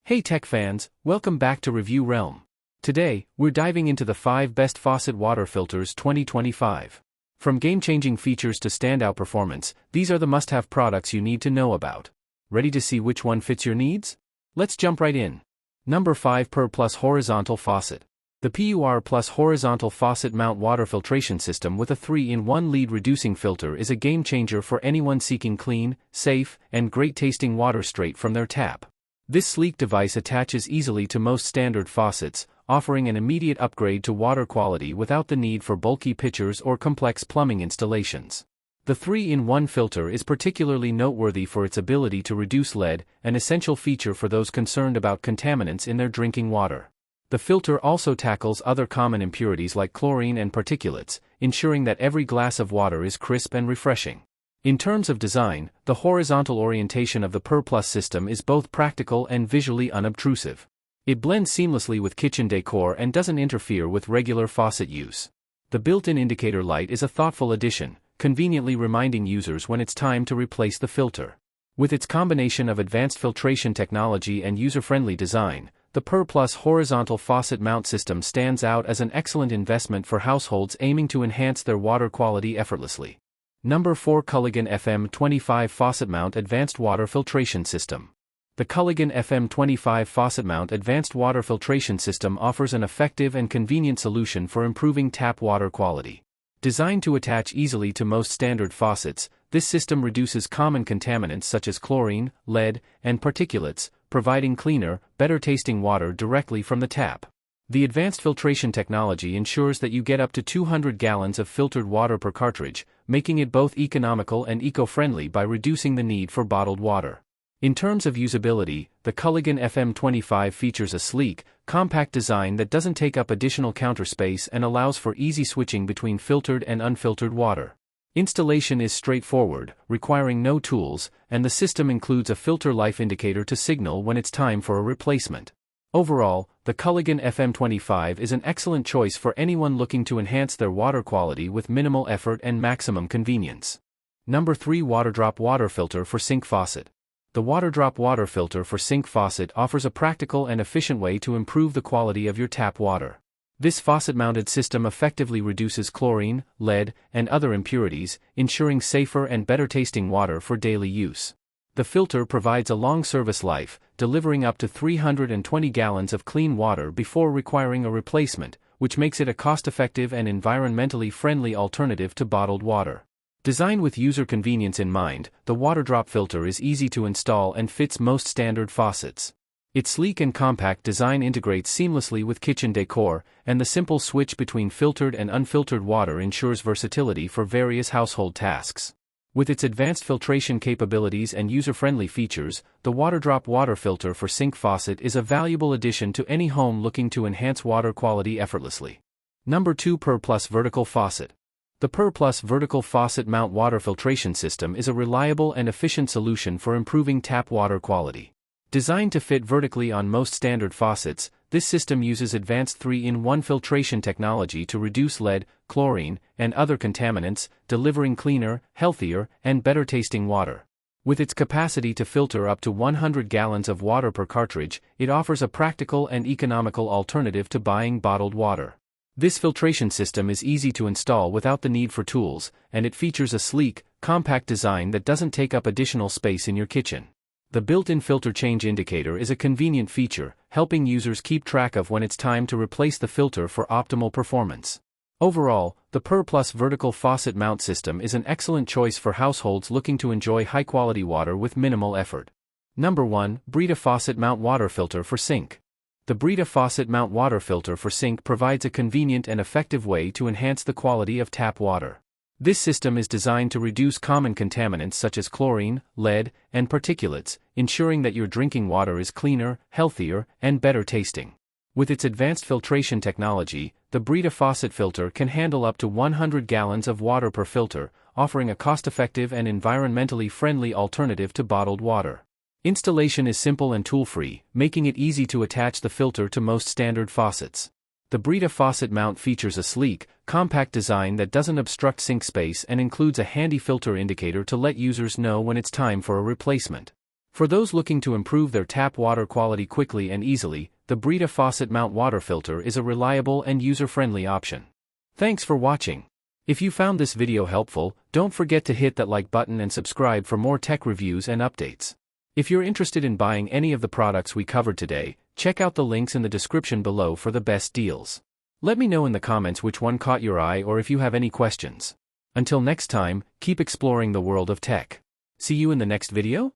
Hey tech fans, welcome back to Review Realm. Today, we're diving into the 5 best faucet water filters 2025. From game-changing features to standout performance, these are the must-have products you need to know about. Ready to see which one fits your needs? Let's jump right in. Number 5 PUR Plus Horizontal Faucet. The PUR Plus Horizontal Faucet Mount Water Filtration System with a 3-in-1 lead reducing filter is a game-changer for anyone seeking clean, safe, and great-tasting water straight from their tap. This sleek device attaches easily to most standard faucets, offering an immediate upgrade to water quality without the need for bulky pitchers or complex plumbing installations. The 3-in-1 filter is particularly noteworthy for its ability to reduce lead, an essential feature for those concerned about contaminants in their drinking water. The filter also tackles other common impurities like chlorine and particulates, ensuring that every glass of water is crisp and refreshing. In terms of design, the horizontal orientation of the PUR Plus system is both practical and visually unobtrusive. It blends seamlessly with kitchen decor and doesn't interfere with regular faucet use. The built-in indicator light is a thoughtful addition, conveniently reminding users when it's time to replace the filter. With its combination of advanced filtration technology and user-friendly design, the PUR Plus horizontal faucet mount system stands out as an excellent investment for households aiming to enhance their water quality effortlessly. Number 4 Culligan FM25 Faucet Mount Advanced Water Filtration System. The Culligan FM25 Faucet Mount Advanced Water Filtration System offers an effective and convenient solution for improving tap water quality. Designed to attach easily to most standard faucets, this system reduces common contaminants such as chlorine, lead, and particulates, providing cleaner, better-tasting water directly from the tap. The advanced filtration technology ensures that you get up to 200 gallons of filtered water per cartridge, making it both economical and eco-friendly by reducing the need for bottled water. In terms of usability, the Culligan FM25 features a sleek, compact design that doesn't take up additional counter space and allows for easy switching between filtered and unfiltered water. Installation is straightforward, requiring no tools, and the system includes a filter life indicator to signal when it's time for a replacement. Overall, the Culligan FM25 is an excellent choice for anyone looking to enhance their water quality with minimal effort and maximum convenience. Number 3 Waterdrop Water Filter for Sink Faucet. The Waterdrop Water Filter for Sink Faucet offers a practical and efficient way to improve the quality of your tap water. This faucet-mounted system effectively reduces chlorine, lead, and other impurities, ensuring safer and better-tasting water for daily use. The filter provides a long service life, delivering up to 320 gallons of clean water before requiring a replacement, which makes it a cost-effective and environmentally friendly alternative to bottled water. Designed with user convenience in mind, the Waterdrop filter is easy to install and fits most standard faucets. Its sleek and compact design integrates seamlessly with kitchen decor, and the simple switch between filtered and unfiltered water ensures versatility for various household tasks. With its advanced filtration capabilities and user-friendly features, the Waterdrop water filter for sink faucet is a valuable addition to any home looking to enhance water quality effortlessly. Number 2 PUR Plus Vertical Faucet. The PUR Plus Vertical Faucet Mount Water Filtration System is a reliable and efficient solution for improving tap water quality. Designed to fit vertically on most standard faucets, this system uses advanced 3-in-1 filtration technology to reduce lead, chlorine, and other contaminants, delivering cleaner, healthier, and better-tasting water. With its capacity to filter up to 100 gallons of water per cartridge, it offers a practical and economical alternative to buying bottled water. This filtration system is easy to install without the need for tools, and it features a sleek, compact design that doesn't take up additional space in your kitchen. The built-in filter change indicator is a convenient feature, helping users keep track of when it's time to replace the filter for optimal performance. Overall, the PUR Plus Vertical Faucet Mount System is an excellent choice for households looking to enjoy high-quality water with minimal effort. Number 1 Brita Faucet Mount Water Filter for Sink. The Brita Faucet Mount Water Filter for Sink provides a convenient and effective way to enhance the quality of tap water. This system is designed to reduce common contaminants such as chlorine, lead, and particulates, ensuring that your drinking water is cleaner, healthier, and better tasting. With its advanced filtration technology, the Brita faucet filter can handle up to 100 gallons of water per filter, offering a cost-effective and environmentally friendly alternative to bottled water. Installation is simple and tool-free, making it easy to attach the filter to most standard faucets. The Brita faucet mount features a sleek, compact design that doesn't obstruct sink space and includes a handy filter indicator to let users know when it's time for a replacement. For those looking to improve their tap water quality quickly and easily, the Brita Faucet Mount water filter is a reliable and user-friendly option. Thanks for watching. If you found this video helpful, don't forget to hit that like button and subscribe for more tech reviews and updates. If you're interested in buying any of the products we covered today, check out the links in the description below for the best deals. Let me know in the comments which one caught your eye or if you have any questions. Until next time, keep exploring the world of tech. See you in the next video?